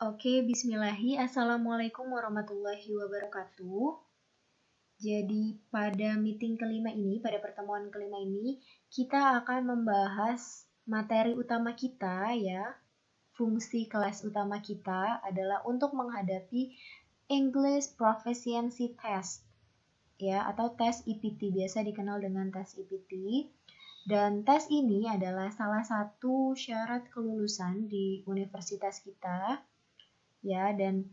Oke, bismillahi. Assalamualaikum warahmatullahi wabarakatuh. Jadi pada meeting kelima ini, pada pertemuan kelima ini, kita akan membahas materi utama kita ya. Fungsi kelas utama kita adalah untuk menghadapi English Proficiency Test ya, atau tes EPT, biasa dikenal dengan tes EPT. Dan tes ini adalah salah satu syarat kelulusan di universitas kita ya, dan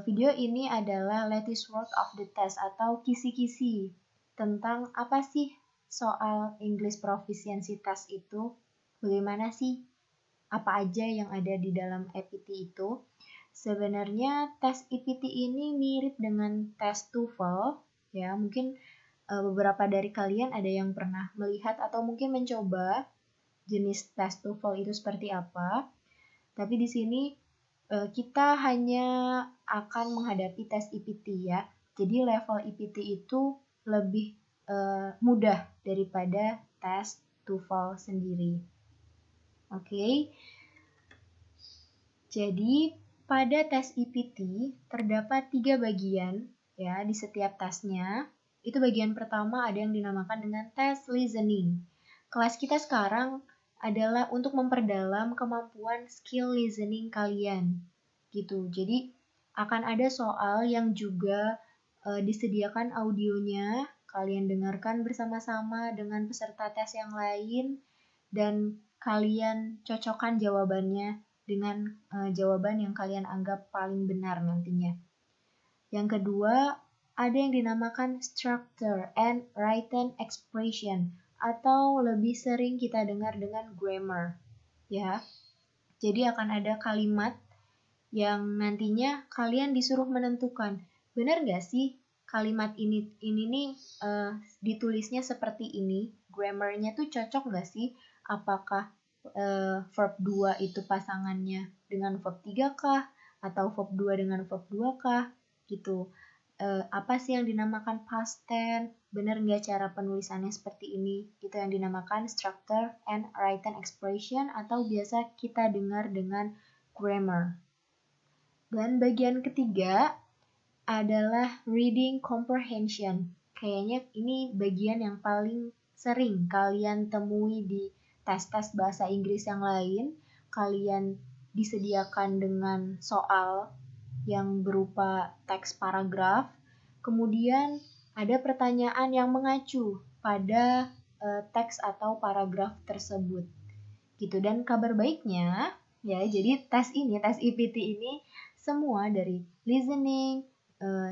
video ini adalah latest word of the test atau kisi-kisi tentang apa sih soal English Proficiency Test itu, bagaimana sih, apa aja yang ada di dalam EPT itu. Sebenarnya tes EPT ini mirip dengan tes TOEFL ya, mungkin beberapa dari kalian ada yang pernah melihat atau mungkin mencoba jenis tes TOEFL itu seperti apa. Tapi di sini kita hanya akan menghadapi tes EPT ya. Jadi level EPT itu lebih mudah daripada tes TOEFL sendiri. Oke. Jadi pada tes EPT terdapat 3 bagian ya di setiap tesnya. Itu bagian pertama ada yang dinamakan dengan tes listening. Kelas kita sekarang adalah untuk memperdalam kemampuan skill listening kalian. Gitu. Jadi akan ada soal yang juga disediakan audionya, kalian dengarkan bersama-sama dengan peserta tes yang lain dan kalian cocokkan jawabannya dengan jawaban yang kalian anggap paling benar nantinya. Yang kedua, ada yang dinamakan structure and written expression atau lebih sering kita dengar dengan grammar ya. Jadi akan ada kalimat yang nantinya kalian disuruh menentukan, benar nggak sih kalimat ini nih ditulisnya seperti ini, grammarnya tuh cocok nggak sih, apakah verb 2 itu pasangannya dengan verb 3 kah, atau verb 2 dengan verb 2 kah, gitu. Apa sih yang dinamakan past tense, benar nggak cara penulisannya seperti ini, itu yang dinamakan structure and written expression atau biasa kita dengar dengan grammar. Dan bagian ketiga adalah reading comprehension. Kayaknya ini bagian yang paling sering kalian temui di tes-tes bahasa Inggris yang lain. Kalian disediakan dengan soal yang berupa teks paragraf. Kemudian ada pertanyaan yang mengacu pada teks atau paragraf tersebut. Gitu. Dan kabar baiknya ya, jadi tes EPT ini semua dari listening,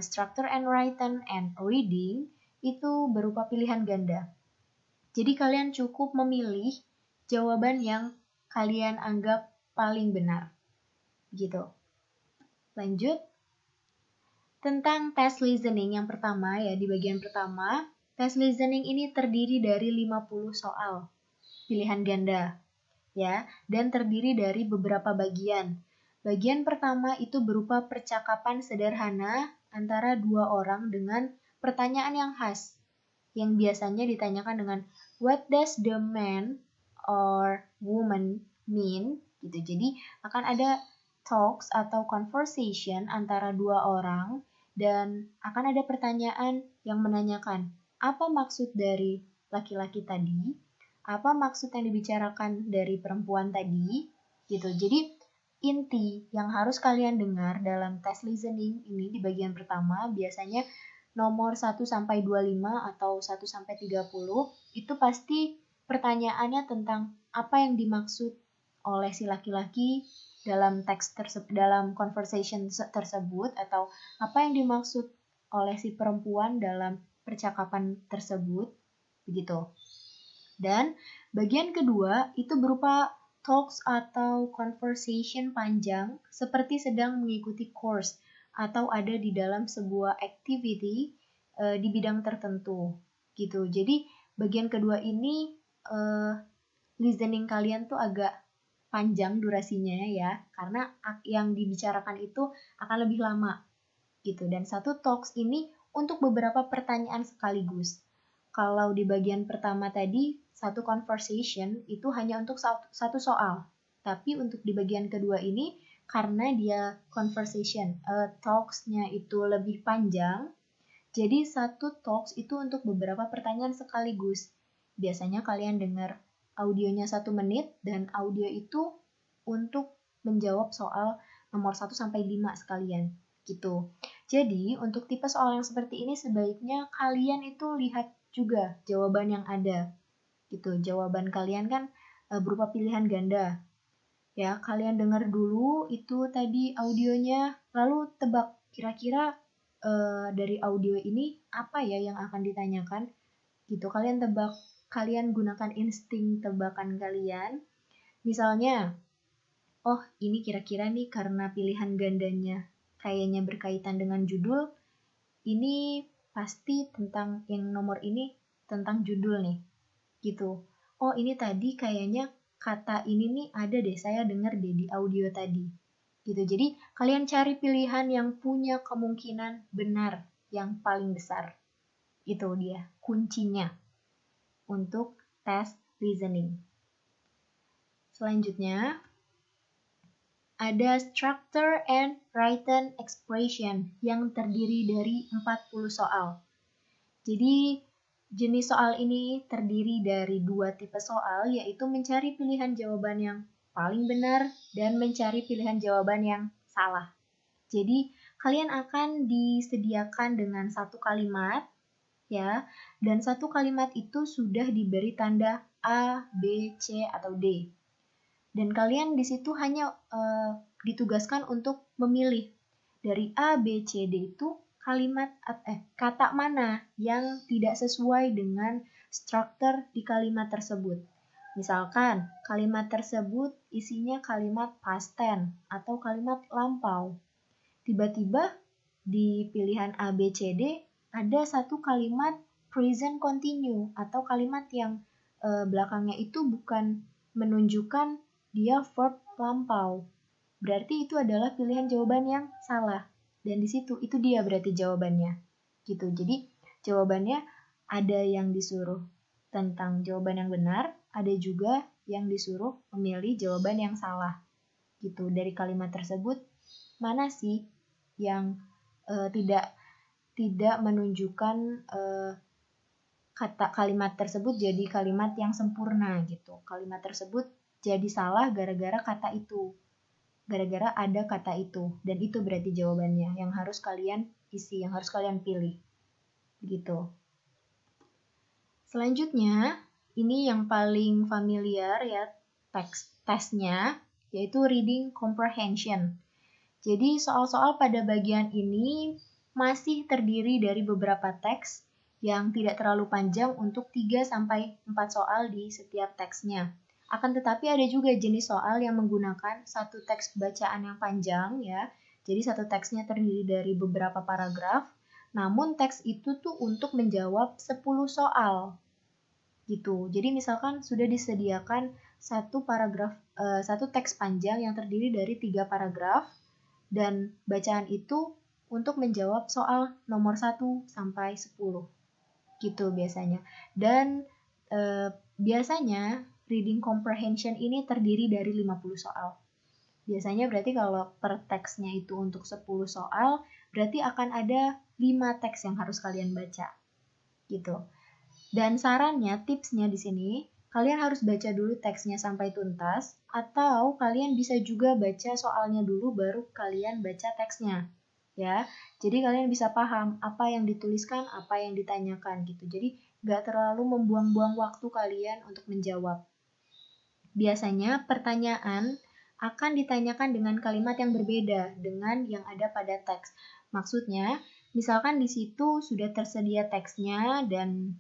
structure and written, and reading itu berupa pilihan ganda. Jadi kalian cukup memilih jawaban yang kalian anggap paling benar. Gitu. Lanjut. Tentang tes listening yang pertama ya, di bagian pertama, tes listening ini terdiri dari 50 soal pilihan ganda ya, dan terdiri dari beberapa bagian. Bagian pertama itu berupa percakapan sederhana antara dua orang dengan pertanyaan yang khas, yang biasanya ditanyakan dengan what does the man or woman mean, gitu. Jadi akan ada talks atau conversation antara dua orang dan akan ada pertanyaan yang menanyakan apa maksud dari laki-laki tadi, apa maksud yang dibicarakan dari perempuan tadi, gitu. Jadi inti yang harus kalian dengar dalam tes listening ini di bagian pertama biasanya nomor 1 sampai 25 atau 1 sampai 30 itu pasti pertanyaannya tentang apa yang dimaksud oleh si laki-laki dalam teks tersebut, dalam conversation tersebut, atau apa yang dimaksud oleh si perempuan dalam percakapan tersebut, begitu. Dan bagian kedua itu berupa talks atau conversation panjang seperti sedang mengikuti course atau ada di dalam sebuah activity di bidang tertentu gitu. Jadi bagian kedua ini listening kalian tuh agak panjang durasinya ya, karena yang dibicarakan itu akan lebih lama gitu. Dan satu talks ini untuk beberapa pertanyaan sekaligus. Kalau di bagian pertama tadi, satu conversation itu hanya untuk satu soal. Tapi untuk di bagian kedua ini, karena dia conversation, talks-nya itu lebih panjang. Jadi satu talks itu untuk beberapa pertanyaan sekaligus. Biasanya kalian dengar audionya 1 menit dan audio itu untuk menjawab soal nomor 1 sampai 5 sekalian gitu. Jadi untuk tipe soal yang seperti ini sebaiknya kalian itu lihat juga jawaban yang ada gitu. Jawaban kalian kan berupa pilihan ganda. Ya, kalian dengar dulu itu tadi audionya, lalu tebak kira-kira dari audio ini apa ya yang akan ditanyakan gitu. Kalian tebak, kalian gunakan insting tebakan kalian. Misalnya, oh ini kira-kira nih karena pilihan gandanya kayaknya berkaitan dengan judul, ini pasti tentang yang nomor ini tentang judul nih gitu. Oh ini tadi kayaknya kata ini nih ada deh, saya dengar deh di audio tadi gitu. Jadi kalian cari pilihan yang punya kemungkinan benar yang paling besar. Itu dia kuncinya untuk tes listening. Selanjutnya ada structure and written expression yang terdiri dari 40 soal. Jadi jenis soal ini terdiri dari 2 tipe soal, yaitu mencari pilihan jawaban yang paling benar dan mencari pilihan jawaban yang salah. Jadi kalian akan disediakan dengan 1 kalimat ya, dan 1 kalimat itu sudah diberi tanda A, B, C atau D. Dan kalian di situ hanya ditugaskan untuk memilih dari A, B, C, D itu kata mana yang tidak sesuai dengan struktur di kalimat tersebut. Misalkan kalimat tersebut isinya kalimat past tense atau kalimat lampau. Tiba-tiba di pilihan A, B, C, D ada satu kalimat present continue atau kalimat yang belakangnya itu bukan menunjukkan dia verb lampau. Berarti itu adalah pilihan jawaban yang salah. Dan di situ itu dia berarti jawabannya. Gitu. Jadi jawabannya ada yang disuruh tentang jawaban yang benar, ada juga yang disuruh memilih jawaban yang salah. Gitu. Dari kalimat tersebut mana sih yang tidak menunjukkan kata kalimat tersebut jadi kalimat yang sempurna gitu. Kalimat tersebut jadi salah gara-gara kata itu. Gara-gara ada kata itu. Dan itu berarti jawabannya yang harus kalian isi, yang harus kalian pilih. Begitu. Selanjutnya, ini yang paling familiar ya tesnya, yaitu reading comprehension. Jadi soal-soal pada bagian ini masih terdiri dari beberapa teks yang tidak terlalu panjang untuk 3-4 soal di setiap teksnya. Akan tetapi ada juga jenis soal yang menggunakan satu teks bacaan yang panjang ya. Jadi satu teksnya terdiri dari beberapa paragraf, namun teks itu tuh untuk menjawab 10 soal. Gitu. Jadi misalkan sudah disediakan satu teks panjang yang terdiri dari 3 paragraf dan bacaan itu untuk menjawab soal nomor 1 sampai 10. Gitu biasanya. Dan biasanya reading comprehension ini terdiri dari 50 soal. Biasanya berarti kalau per teksnya itu untuk 10 soal, berarti akan ada 5 teks yang harus kalian baca. Gitu. Dan sarannya, tipsnya di sini, kalian harus baca dulu teksnya sampai tuntas, atau kalian bisa juga baca soalnya dulu baru kalian baca teksnya. Ya, jadi kalian bisa paham apa yang dituliskan, apa yang ditanyakan gitu. Jadi nggak terlalu membuang-buang waktu kalian untuk menjawab. Biasanya pertanyaan akan ditanyakan dengan kalimat yang berbeda dengan yang ada pada teks. Maksudnya, misalkan di situ sudah tersedia teksnya dan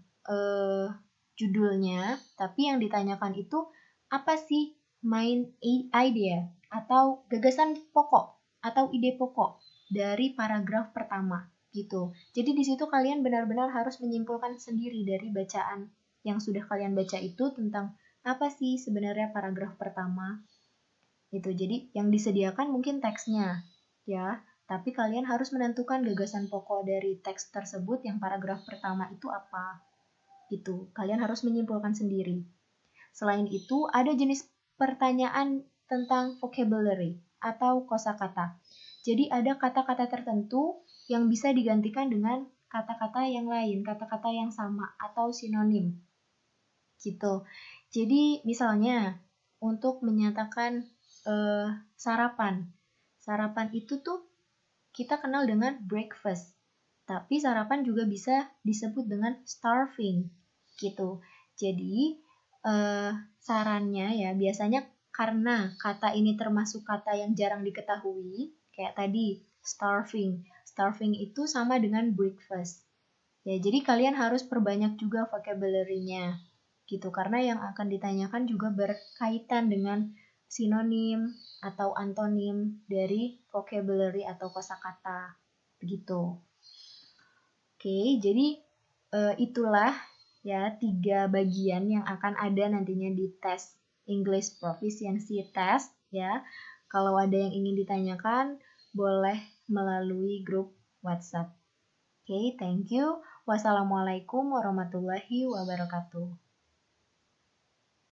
judulnya, tapi yang ditanyakan itu apa sih main idea atau gagasan pokok atau ide pokok dari paragraf pertama gitu. Jadi di situ kalian benar-benar harus menyimpulkan sendiri dari bacaan yang sudah kalian baca itu tentang apa sih sebenarnya paragraf pertama itu. Jadi yang disediakan mungkin teksnya ya, tapi kalian harus menentukan gagasan pokok dari teks tersebut yang paragraf pertama itu apa gitu. Kalian harus menyimpulkan sendiri. Selain itu ada jenis pertanyaan tentang vocabulary atau kosakata. Jadi ada kata-kata tertentu yang bisa digantikan dengan kata-kata yang lain, kata-kata yang sama atau sinonim. Gitu. Jadi misalnya untuk menyatakan sarapan. Sarapan itu tuh kita kenal dengan breakfast. Tapi sarapan juga bisa disebut dengan starving. Gitu. Jadi sarannya ya biasanya karena kata ini termasuk kata yang jarang diketahui, kayak tadi starving. Starving itu sama dengan breakfast. Ya, jadi kalian harus perbanyak juga vocabulary-nya. Gitu, karena yang akan ditanyakan juga berkaitan dengan sinonim atau antonim dari vocabulary atau kosakata. Begitu. Oke, jadi itulah ya 3 bagian yang akan ada nantinya di tes English Proficiency Test ya. Kalau ada yang ingin ditanyakan, boleh melalui grup WhatsApp. Oke, thank you. Wassalamualaikum warahmatullahi wabarakatuh.